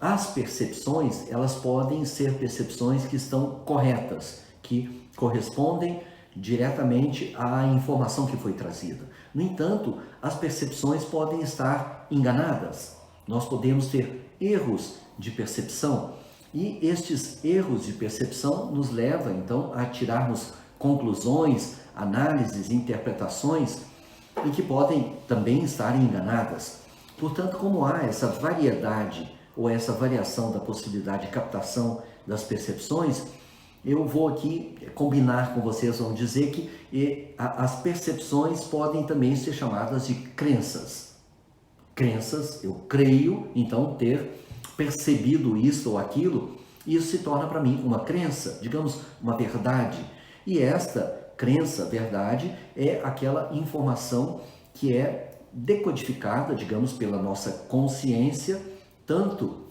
as percepções, elas podem ser percepções que estão corretas, que correspondem diretamente à informação que foi trazida. No entanto, as percepções podem estar enganadas. Nós podemos ter erros de percepção e estes erros de percepção nos levam, então, a tirarmos conclusões, análises, interpretações e que podem também estar enganadas. Portanto, como há essa variedade ou essa variação da possibilidade de captação das percepções, eu vou aqui combinar com vocês, vamos dizer que as percepções podem também ser chamadas de crenças. Crenças, eu creio, então, ter percebido isso ou aquilo, e isso se torna para mim uma crença, digamos, uma verdade. E esta crença, verdade, é aquela informação que é decodificada, digamos, pela nossa consciência, tanto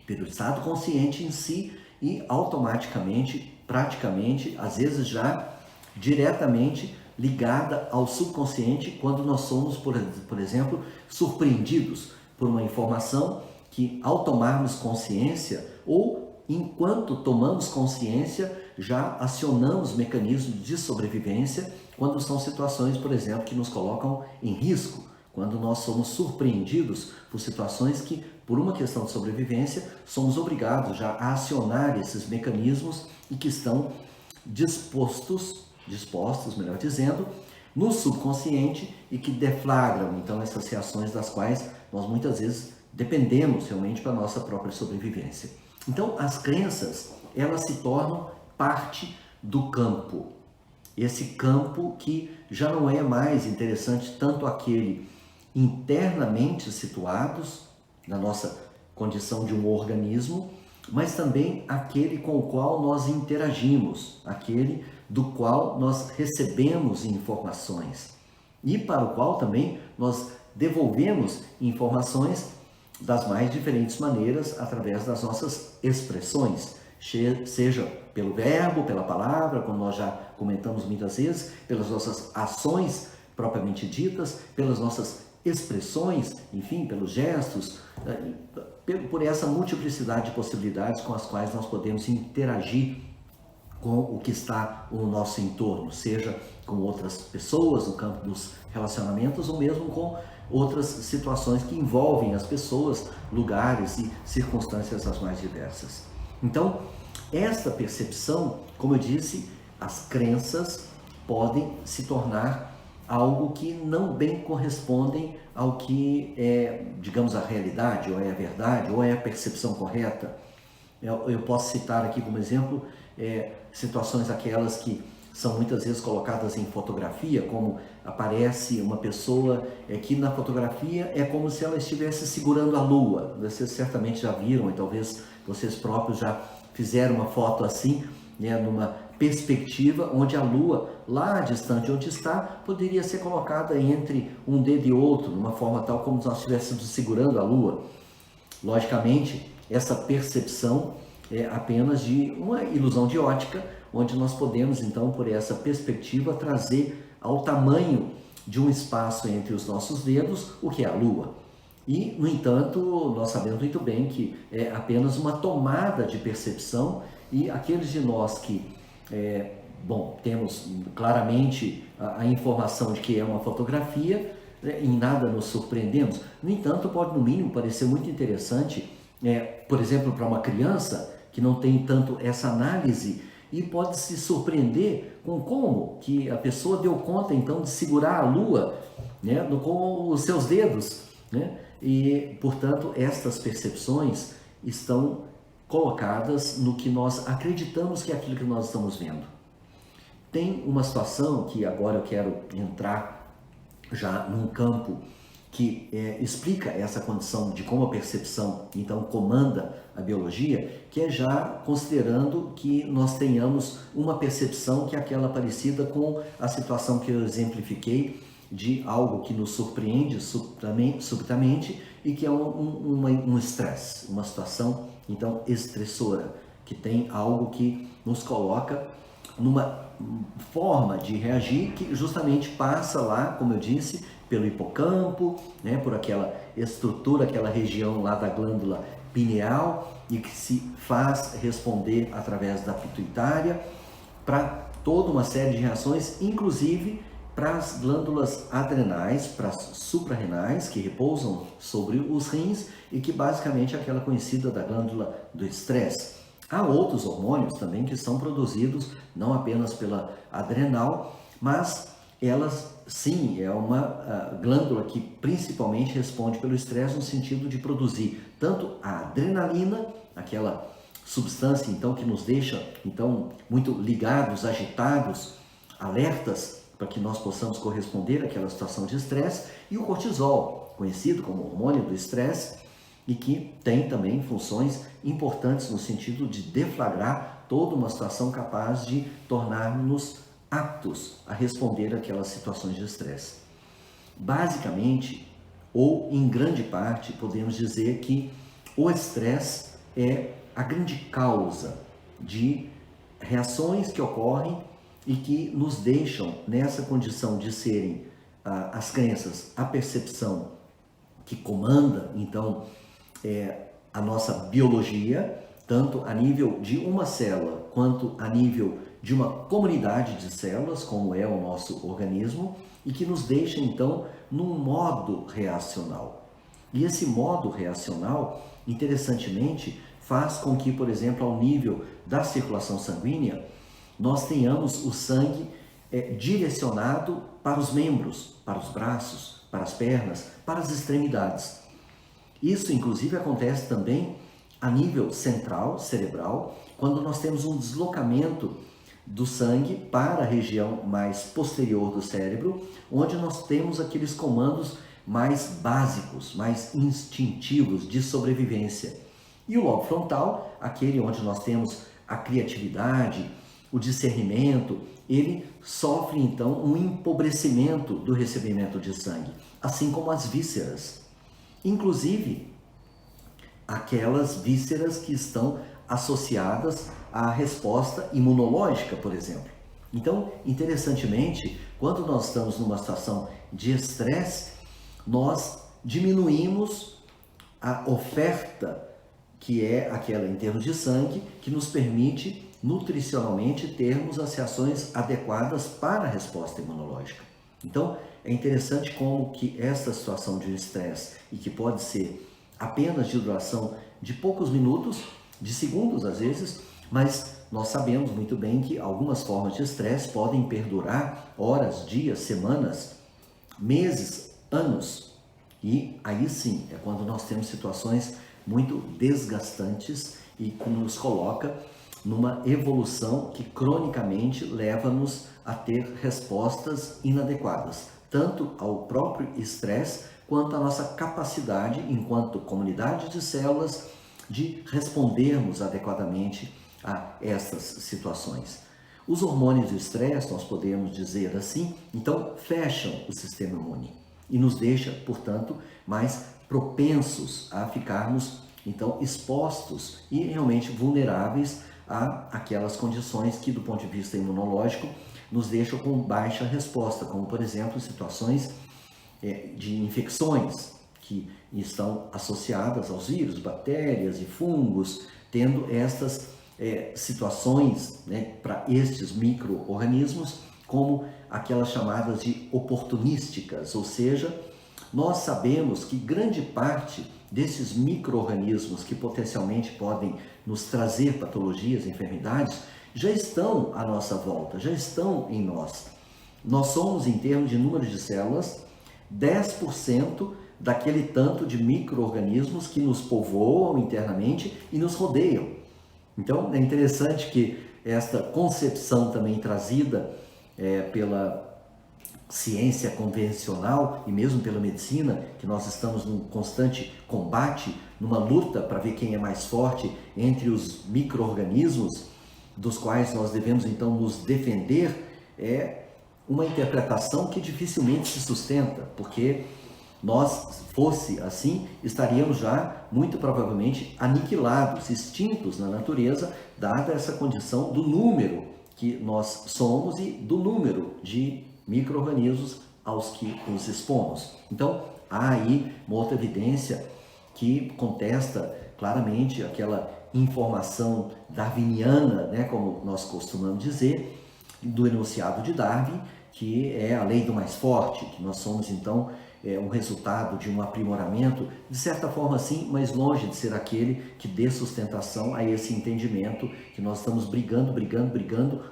pelo estado consciente em si e automaticamente, praticamente, às vezes já diretamente ligada ao subconsciente quando nós somos, por exemplo, surpreendidos por uma informação que ao tomarmos consciência ou enquanto tomamos consciência já acionamos mecanismos de sobrevivência quando são situações, por exemplo, que nos colocam em risco, quando nós somos surpreendidos por situações que, por uma questão de sobrevivência, somos obrigados já a acionar esses mecanismos e que estão dispostos, melhor dizendo, no subconsciente e que deflagram, então, essas reações das quais nós muitas vezes dependemos realmente para a nossa própria sobrevivência. Então, as crenças, elas se tornam parte do campo. Esse campo que já não é mais interessante tanto aquele internamente situados na nossa condição de um organismo, mas também aquele com o qual nós interagimos, aquele do qual nós recebemos informações e para o qual também nós devolvemos informações das mais diferentes maneiras através das nossas expressões, seja pelo verbo, pela palavra, como nós já comentamos muitas vezes, pelas nossas ações propriamente ditas, pelas nossas expressões, enfim, pelos gestos, por essa multiplicidade de possibilidades com as quais nós podemos interagir com o que está no nosso entorno, seja com outras pessoas no campo dos relacionamentos ou mesmo com outras situações que envolvem as pessoas, lugares e circunstâncias as mais diversas. Então, esta percepção, como eu disse, as crenças podem se tornar algo que não bem correspondem ao que é, digamos, a realidade, ou é a verdade, ou é a percepção correta. Eu posso citar aqui como exemplo situações aquelas que são muitas vezes colocadas em fotografia, como aparece uma pessoa que na fotografia é como se ela estivesse segurando a lua. Vocês certamente já viram e talvez vocês próprios já fizeram uma foto assim, né, numa perspectiva onde a lua, lá distante onde está, poderia ser colocada entre um dedo e outro, numa forma tal como se nós estivéssemos segurando a lua. Logicamente, essa percepção é apenas de uma ilusão de ótica, onde nós podemos, então, por essa perspectiva, trazer ao tamanho de um espaço entre os nossos dedos o que é a Lua. E, no entanto, nós sabemos muito bem que é apenas uma tomada de percepção e aqueles de nós que, temos claramente a informação de que é uma fotografia, em nada nos surpreendemos. No entanto, pode, no mínimo, parecer muito interessante, por exemplo, para uma criança que não tem tanto essa análise e pode se surpreender com como que a pessoa deu conta, então, de segurar a lua, né, com os seus dedos, né? E, portanto, estas percepções estão colocadas no que nós acreditamos que é aquilo que nós estamos vendo. Tem uma situação que agora eu quero entrar já num campo que explica essa condição de como a percepção, então, comanda a biologia, que é já considerando que nós tenhamos uma percepção que é aquela parecida com a situação que eu exemplifiquei de algo que nos surpreende subitamente e que é um estresse, uma situação, então, estressora, que tem algo que nos coloca numa forma de reagir que justamente passa lá, como eu disse, pelo hipocampo, né, por aquela estrutura, aquela região lá da glândula pineal, e que se faz responder através da pituitária para toda uma série de reações, inclusive para as glândulas adrenais, para as suprarrenais, que repousam sobre os rins e que basicamente é aquela conhecida da glândula do estresse. Há outros hormônios também que são produzidos não apenas pela adrenal, mas elas sim, é uma glândula que principalmente responde pelo estresse no sentido de produzir tanto a adrenalina, aquela substância então que nos deixa então muito ligados, agitados, alertas para que nós possamos corresponder àquela situação de estresse, e o cortisol, conhecido como hormônio do estresse, e que tem também funções importantes no sentido de deflagrar toda uma situação capaz de tornar-nos aptos a responder àquelas situações de estresse. Basicamente, ou em grande parte, podemos dizer que o estresse é a grande causa de reações que ocorrem e que nos deixam nessa condição de serem as crenças, a percepção que comanda, então, a nossa biologia, tanto a nível de uma célula, quanto a nível de uma comunidade de células, como é o nosso organismo, e que nos deixa, então, num modo reacional. E esse modo reacional, interessantemente, faz com que, por exemplo, ao nível da circulação sanguínea, nós tenhamos o sangue direcionado para os membros, para os braços, para as pernas, para as extremidades. Isso, inclusive, acontece também a nível central, cerebral, quando nós temos um deslocamento do sangue para a região mais posterior do cérebro, onde nós temos aqueles comandos mais básicos, mais instintivos de sobrevivência. E o lobo frontal, aquele onde nós temos a criatividade, o discernimento, ele sofre então um empobrecimento do recebimento de sangue, assim como as vísceras. Inclusive, aquelas vísceras que estão associadas à resposta imunológica, por exemplo. Então, interessantemente, quando nós estamos numa situação de estresse, nós diminuímos a oferta, que é aquela em termos de sangue, que nos permite nutricionalmente termos as reações adequadas para a resposta imunológica. Então, é interessante como que esta situação de estresse, e que pode ser apenas de duração de poucos minutos, de segundos às vezes, mas nós sabemos muito bem que algumas formas de estresse podem perdurar horas, dias, semanas, meses, anos. E aí sim, é quando nós temos situações muito desgastantes e que nos coloca numa evolução que cronicamente leva-nos a ter respostas inadequadas, tanto ao próprio estresse, quanto à nossa capacidade, enquanto comunidade de células, de respondermos adequadamente a essas situações. Os hormônios do estresse, nós podemos dizer assim, então fecham o sistema imune e nos deixa, portanto, mais propensos a ficarmos, então, expostos e realmente vulneráveis a aquelas condições que, do ponto de vista imunológico, nos deixam com baixa resposta, como, por exemplo, situações de infecções que estão associadas aos vírus, bactérias e fungos, tendo estas situações, né, para estes micro-organismos, como aquelas chamadas de oportunísticas, ou seja, nós sabemos que grande parte desses micro-organismos que potencialmente podem nos trazer patologias, enfermidades, já estão à nossa volta, já estão em nós. Nós somos, em termos de número de células, 10% daquele tanto de micro-organismos que nos povoam internamente e nos rodeiam. Então, é interessante que esta concepção também trazida pela ciência convencional e mesmo pela medicina, que nós estamos num constante combate, numa luta para ver quem é mais forte entre os micro-organismos, dos quais nós devemos então nos defender, é uma interpretação que dificilmente se sustenta, porque nós, fosse assim, estaríamos já muito provavelmente aniquilados, extintos na natureza, dada essa condição do número que nós somos e do número de micro-organismos aos que nos expomos. Então, há aí uma outra evidência que contesta claramente aquela informação darwiniana, né, como nós costumamos dizer, do enunciado de Darwin, que é a lei do mais forte, que nós somos então um resultado de um aprimoramento, de certa forma sim, mas longe de ser aquele que dê sustentação a esse entendimento que nós estamos brigando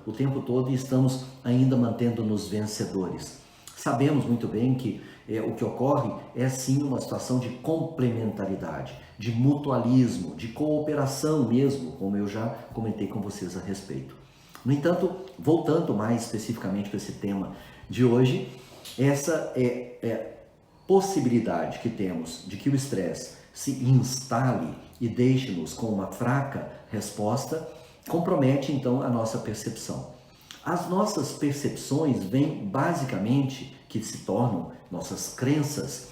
o tempo todo e estamos ainda mantendo-nos vencedores. Sabemos muito bem que o que ocorre é sim uma situação de complementaridade, de mutualismo, de cooperação mesmo, como eu já comentei com vocês a respeito. No entanto, voltando mais especificamente para esse tema de hoje, essa possibilidade que temos de que o estresse se instale e deixe-nos com uma fraca resposta, compromete então a nossa percepção. As nossas percepções vêm basicamente, que se tornam nossas crenças,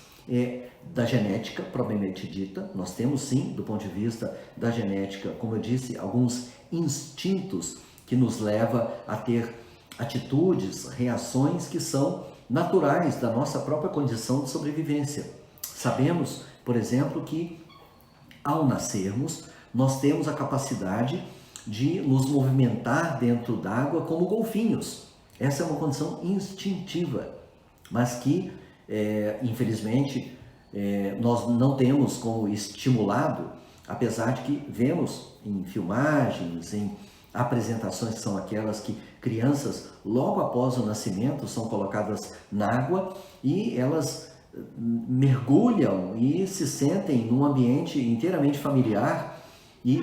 da genética propriamente dita. Nós temos sim, do ponto de vista da genética, como eu disse, alguns instintos que nos levam a ter atitudes, reações que são naturais da nossa própria condição de sobrevivência. Sabemos, por exemplo, que ao nascermos, nós temos a capacidade de nos movimentar dentro d'água como golfinhos. Essa é uma condição instintiva, mas que, infelizmente, nós não temos como estimulado, apesar de que vemos em filmagens, em apresentações que são aquelas que crianças, logo após o nascimento, são colocadas na água e elas mergulham e se sentem num ambiente inteiramente familiar e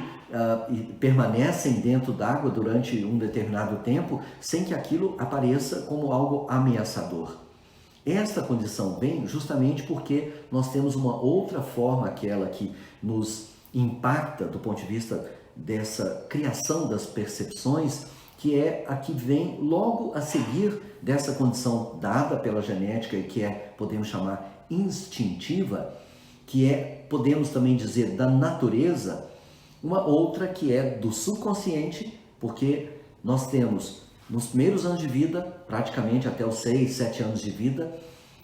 permanecem dentro d'água durante um determinado tempo sem que aquilo apareça como algo ameaçador. Esta condição vem justamente porque nós temos uma outra forma, aquela que nos impacta do ponto de vista dessa criação das percepções, que é a que vem logo a seguir dessa condição dada pela genética e que podemos chamar instintiva, que podemos também dizer, da natureza. Uma outra que é do subconsciente, porque nós temos nos primeiros anos de vida, praticamente até os 6, 7 anos de vida,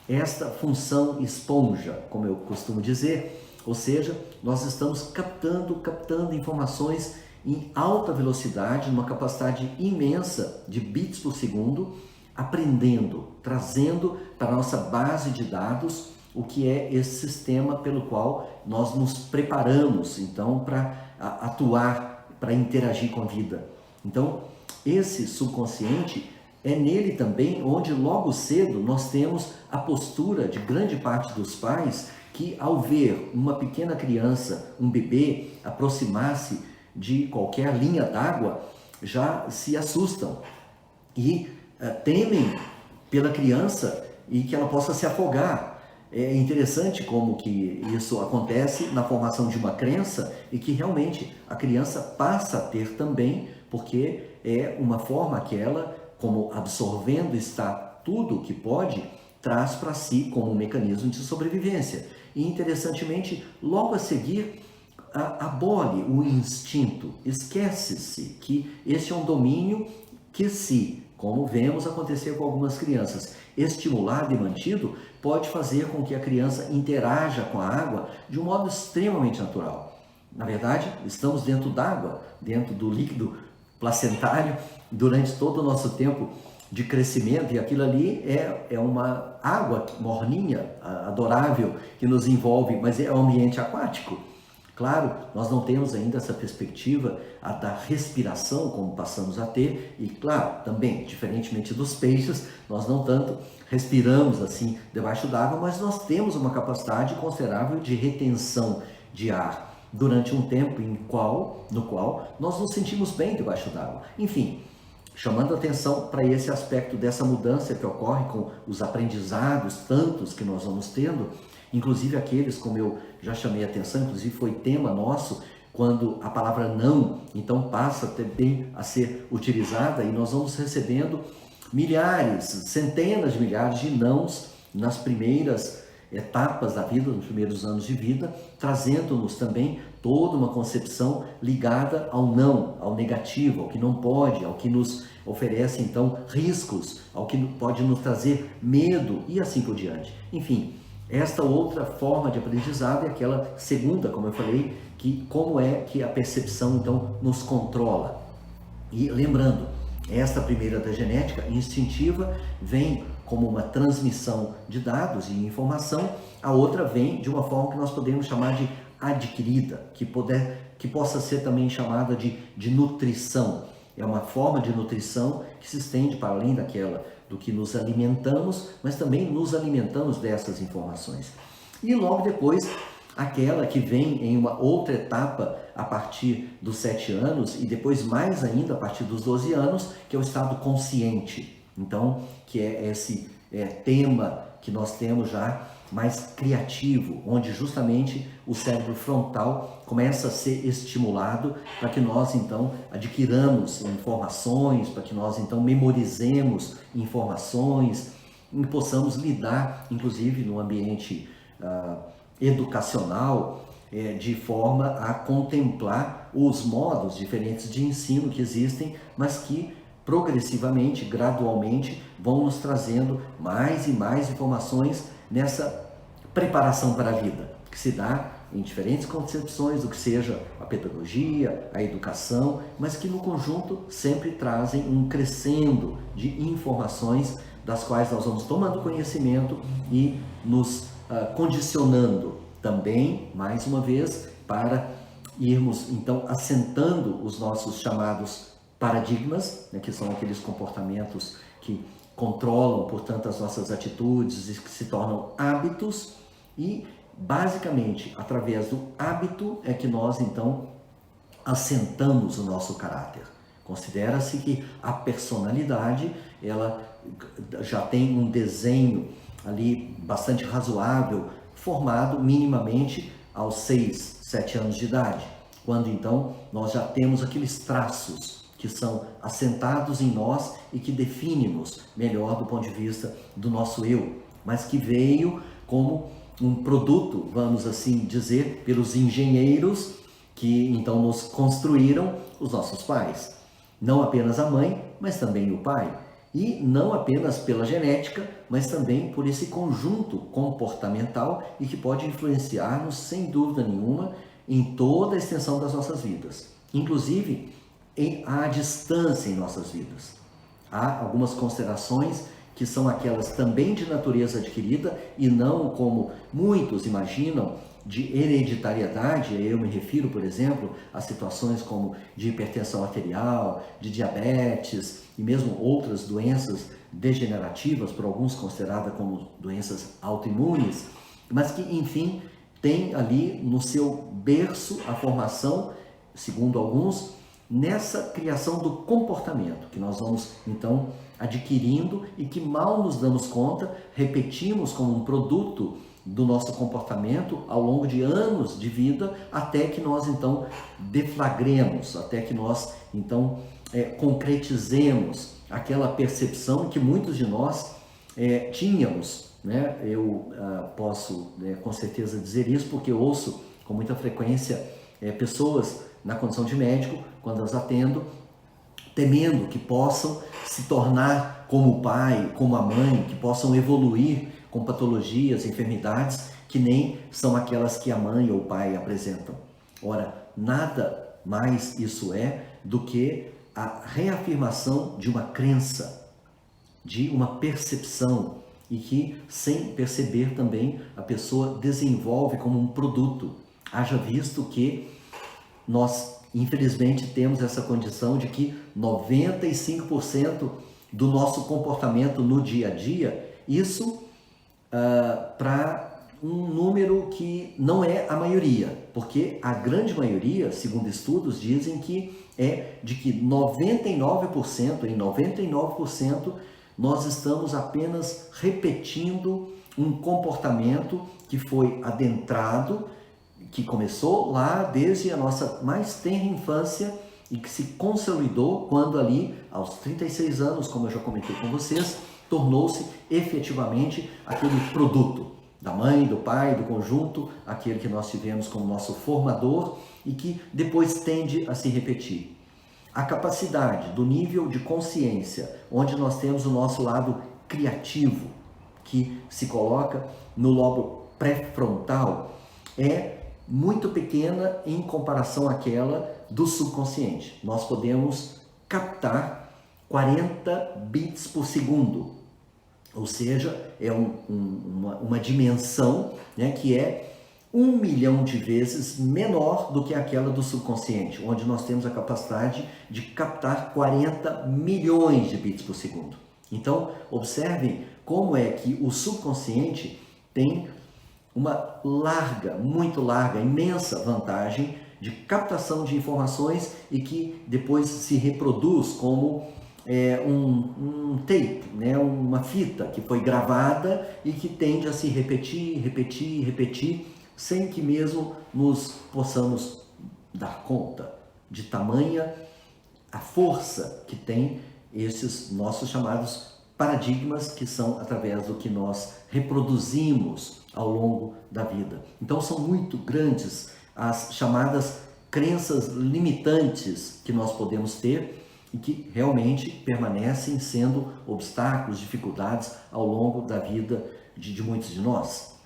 esta função esponja, como eu costumo dizer, ou seja, nós estamos captando informações em alta velocidade, numa capacidade imensa de bits por segundo, aprendendo, trazendo para a nossa base de dados o que é esse sistema pelo qual nós nos preparamos, então, para atuar, para interagir com a vida. Então, esse subconsciente é nele também onde logo cedo nós temos a postura de grande parte dos pais que, ao ver uma pequena criança, um bebê, aproximar-se de qualquer linha d'água, já se assustam e temem pela criança e que ela possa se afogar. É interessante como que isso acontece na formação de uma crença e que realmente a criança passa a ter também, porque é uma forma que ela, como absorvendo está tudo que pode, traz para si como um mecanismo de sobrevivência. E interessantemente, logo a seguir, abole o instinto, esquece-se que esse é um domínio que, se, como vemos acontecer com algumas crianças, estimulado e mantido, pode fazer com que a criança interaja com a água de um modo extremamente natural. Na verdade, estamos dentro d'água, dentro do líquido placentário, durante todo o nosso tempo de crescimento, e aquilo ali é uma água morninha, adorável, que nos envolve, mas é um ambiente aquático. Claro, nós não temos ainda essa perspectiva da respiração como passamos a ter, e claro, também, diferentemente dos peixes, nós não tanto respiramos assim debaixo d'água, mas nós temos uma capacidade considerável de retenção de ar durante um tempo no qual nós nos sentimos bem debaixo d'água. Enfim, chamando atenção para esse aspecto dessa mudança que ocorre com os aprendizados tantos que nós vamos tendo, inclusive aqueles, como eu já chamei a atenção, inclusive foi tema nosso, quando a palavra não, então passa também a ser utilizada, e nós vamos recebendo milhares, centenas de milhares de nãos nas primeiras etapas da vida, nos primeiros anos de vida, trazendo-nos também toda uma concepção ligada ao não, ao negativo, ao que não pode, ao que nos oferece então riscos, ao que pode nos trazer medo e assim por diante. Enfim, esta outra forma de aprendizado é aquela segunda, como eu falei, que como é que a percepção então nos controla. E lembrando, esta primeira da genética instintiva vem como uma transmissão de dados e informação, a outra vem de uma forma que nós podemos chamar de adquirida, que possa ser também chamada de nutrição. É uma forma de nutrição que se estende para além daquela do que nos alimentamos, mas também nos alimentamos dessas informações. E logo depois, aquela que vem em uma outra etapa a partir dos 7 anos e depois mais ainda a partir dos 12 anos, que é o estado consciente. Então, que é esse tema que nós temos já mais criativo, onde justamente o cérebro frontal começa a ser estimulado para que nós então adquiramos informações, para que nós então memorizemos informações e possamos lidar, inclusive no ambiente educacional, de forma a contemplar os modos diferentes de ensino que existem, mas que progressivamente, gradualmente, vão nos trazendo mais e mais informações nessa preparação para a vida, que se dá em diferentes concepções do que seja a pedagogia, a educação, mas que no conjunto sempre trazem um crescendo de informações das quais nós vamos tomando conhecimento e nos condicionando também, mais uma vez, para irmos então assentando os nossos chamados paradigmas, né, que são aqueles comportamentos que controlam, portanto, as nossas atitudes e que se tornam hábitos, e basicamente através do hábito é que nós então assentamos o nosso caráter. Considera-se que a personalidade ela já tem um desenho ali bastante razoável, formado minimamente aos 6, 7 anos de idade, quando então nós já temos aqueles traços que são assentados em nós e que definem-nos melhor do ponto de vista do nosso eu, mas que veio como um produto, vamos assim dizer, pelos engenheiros que então nos construíram, os nossos pais. Não apenas a mãe, mas também o pai. E não apenas pela genética, mas também por esse conjunto comportamental e que pode influenciar-nos, sem dúvida nenhuma, em toda a extensão das nossas vidas. Inclusive, à distância em nossas vidas. Há algumas considerações que são aquelas também de natureza adquirida e não como muitos imaginam de hereditariedade. Eu me refiro, por exemplo, a situações como de hipertensão arterial, de diabetes e mesmo outras doenças degenerativas, por alguns consideradas como doenças autoimunes, mas que, enfim, tem ali no seu berço a formação, segundo alguns, nessa criação do comportamento que nós vamos então adquirindo e que mal nos damos conta, repetimos como um produto do nosso comportamento ao longo de anos de vida, até que nós então deflagremos, até que nós então concretizemos aquela percepção que muitos de nós tínhamos, né? Eu posso com certeza dizer isso porque eu ouço com muita frequência pessoas na condição de médico, quando as atendo, temendo que possam se tornar como o pai, como a mãe, que possam evoluir com patologias, enfermidades que nem são aquelas que a mãe ou o pai apresentam. Ora, nada mais isso é do que a reafirmação de uma crença, de uma percepção, e que, sem perceber também, a pessoa desenvolve como um produto. Haja visto que nós, infelizmente, temos essa condição de que 95% do nosso comportamento no dia a dia, isso para um número que não é a maioria, porque a grande maioria, segundo estudos, dizem que é de que 99% nós estamos apenas repetindo um comportamento que foi adentrado, que começou lá desde a nossa mais tenra infância e que se consolidou quando ali, aos 36 anos, como eu já comentei com vocês, tornou-se efetivamente aquele produto. da mãe, do pai, do conjunto, aquele que nós tivemos como nosso formador e que depois tende a se repetir. A capacidade do nível de consciência, onde nós temos o nosso lado criativo, que se coloca no lobo pré-frontal, é muito pequena em comparação àquela do subconsciente. Nós podemos captar 40 bits por segundo, ou seja, é uma dimensão, né, que é 1 milhão de vezes menor do que aquela do subconsciente, onde nós temos a capacidade de captar 40 milhões de bits por segundo. Então, observem como é que o subconsciente tem uma larga, muito larga, imensa vantagem de captação de informações e que depois se reproduz como um tape, né? Uma fita que foi gravada e que tende a se repetir, repetir, repetir, sem que mesmo nos possamos dar conta de tamanha a força que tem esses nossos chamados paradigmas, que são através do que nós reproduzimos ao longo da vida. Então são muito grandes as chamadas crenças limitantes que nós podemos ter e que realmente permanecem sendo obstáculos, dificuldades ao longo da vida de muitos de nós.